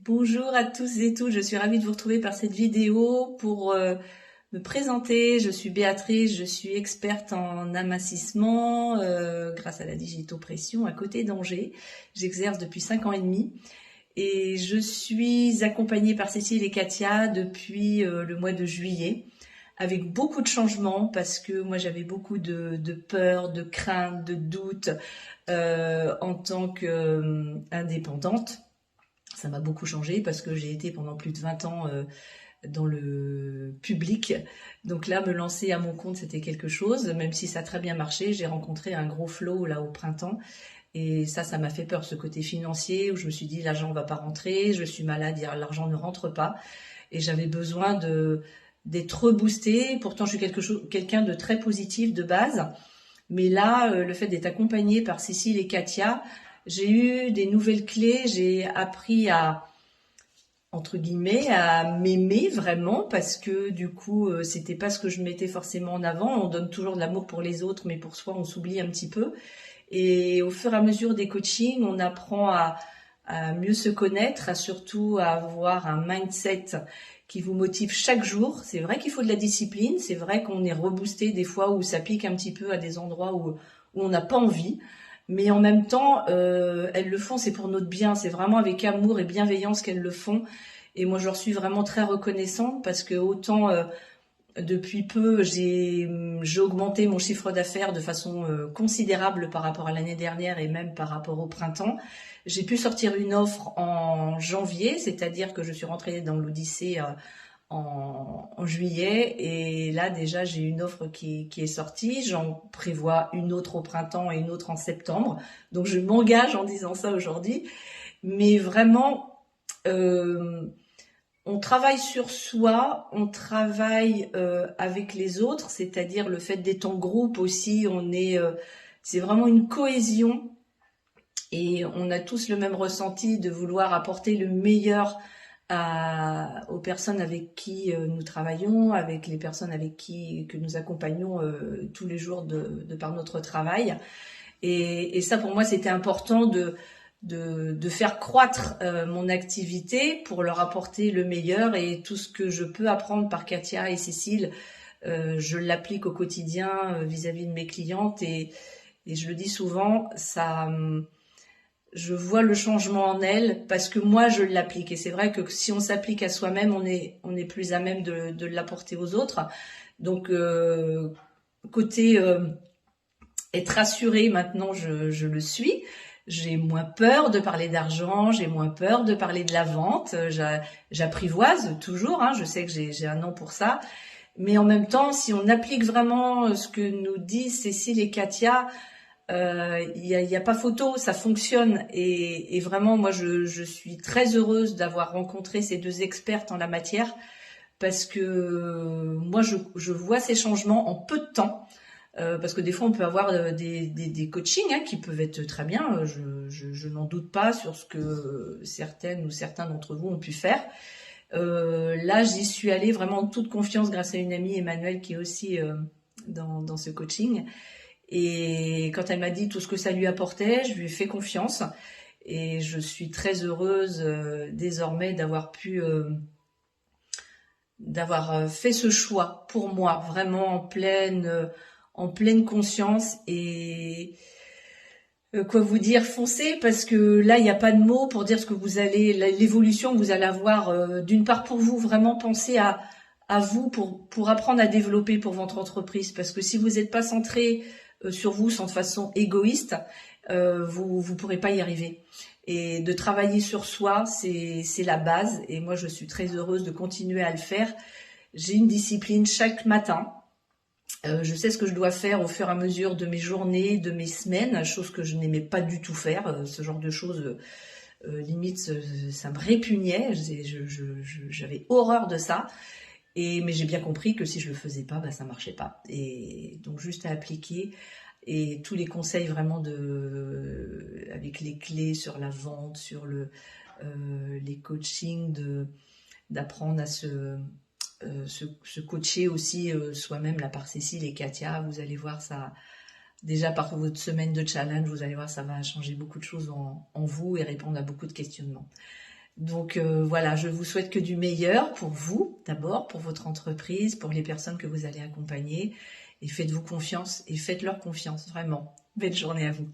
Bonjour à tous et toutes, je suis ravie de vous retrouver par cette vidéo pour me présenter. Je suis Béatrice, je suis experte en amincissement grâce à la digitopression à côté d'Angers. J'exerce depuis 5 ans et demi et je suis accompagnée par Cécile et Katia depuis le mois de juillet avec beaucoup de changements parce que moi j'avais beaucoup de peur, de crainte, de doutes en tant qu'indépendante. Ça m'a beaucoup changé parce que j'ai été pendant plus de 20 ans dans le public. Donc là, me lancer à mon compte, c'était quelque chose. Même si ça a très bien marché, j'ai rencontré un gros flow là au printemps. Et ça m'a fait peur, ce côté financier où je me suis dit l'argent ne va pas rentrer, je suis malade, l'argent ne rentre pas. Et j'avais besoin d'être reboostée. Pourtant, je suis quelqu'un de très positif de base. Mais là, le fait d'être accompagnée par Cécile et Katia, j'ai eu des nouvelles clés, j'ai appris à, entre guillemets, à m'aimer vraiment parce que du coup, c'était pas ce que je mettais forcément en avant. On donne toujours de l'amour pour les autres, mais pour soi, on s'oublie un petit peu. Et au fur et à mesure des coachings, on apprend à mieux se connaître, à surtout à avoir un mindset qui vous motive chaque jour. C'est vrai qu'il faut de la discipline, c'est vrai qu'on est reboosté des fois où ça pique un petit peu à des endroits où on n'a pas envie. Mais en même temps, elles le font, c'est pour notre bien. C'est vraiment avec amour et bienveillance qu'elles le font. Et moi, je leur suis vraiment très reconnaissante parce que autant depuis peu, j'ai augmenté mon chiffre d'affaires de façon considérable par rapport à l'année dernière et même par rapport au printemps. J'ai pu sortir une offre en janvier, c'est-à-dire que je suis rentrée dans l'Odyssée en juillet et là déjà j'ai une offre qui est sortie, j'en prévois une autre au printemps et une autre en septembre, donc je m'engage en disant ça aujourd'hui, mais vraiment on travaille sur soi, on travaille avec les autres, c'est-à-dire le fait d'être en groupe aussi, c'est vraiment une cohésion et on a tous le même ressenti de vouloir apporter le meilleur aux personnes avec qui nous travaillons, avec les personnes avec qui que nous accompagnons tous les jours de par notre travail. Et ça, pour moi, c'était important de faire croître mon activité pour leur apporter le meilleur et tout ce que je peux apprendre par Katia et Cécile, je l'applique au quotidien vis-à-vis de mes clientes et je le dis souvent, je vois le changement en elles parce que moi je l'applique et c'est vrai que si on s'applique à soi-même, on est plus à même de l'apporter aux autres. Donc côté être rassurée maintenant, je le suis. J'ai moins peur de parler d'argent, j'ai moins peur de parler de la vente. J'apprivoise toujours, hein, je sais que j'ai un nom pour ça. Mais en même temps, si on applique vraiment ce que nous disent Cécile et Katia, il y a pas photo, ça fonctionne. Et vraiment, moi, je suis très heureuse d'avoir rencontré ces deux expertes en la matière parce que moi, je vois ces changements en peu de temps. Parce que des fois, on peut avoir des coachings qui peuvent être très bien. Je n'en doute pas sur ce que certaines ou certains d'entre vous ont pu faire. Là, j'y suis allée vraiment en toute confiance grâce à une amie, Emmanuelle, qui est aussi dans ce coaching. Et quand elle m'a dit tout ce que ça lui apportait, je lui ai fait confiance. Et je suis très heureuse désormais d'avoir fait ce choix pour moi, vraiment en pleine conscience et quoi vous dire, foncez parce que là il n'y a pas de mots pour dire ce que vous allez, l'évolution que vous allez avoir. D'une part pour vous, vraiment pensez à vous pour apprendre à développer pour votre entreprise parce que si vous n'êtes pas centré sur vous sans de façon égoïste, vous pourrez pas y arriver. Et de travailler sur soi, c'est la base. Et moi, je suis très heureuse de continuer à le faire. J'ai une discipline chaque matin. Je sais ce que je dois faire au fur et à mesure de mes journées, de mes semaines, chose que je n'aimais pas du tout faire. Ce genre de choses, limite, ça me répugnait. J'avais horreur de ça. Mais j'ai bien compris que si je le faisais pas, ça marchait pas. Et donc juste à appliquer et tous les conseils vraiment avec les clés sur la vente, sur les coachings, d'apprendre à se coacher aussi soi-même là par Cécile et Katia. Vous allez voir ça. Déjà par votre semaine de challenge, vous allez voir ça va changer beaucoup de choses en vous et répondre à beaucoup de questionnements. Donc voilà, je vous souhaite que du meilleur pour vous, d'abord, pour votre entreprise, pour les personnes que vous allez accompagner. Et faites-vous confiance et faites-leur confiance, vraiment. Belle journée à vous.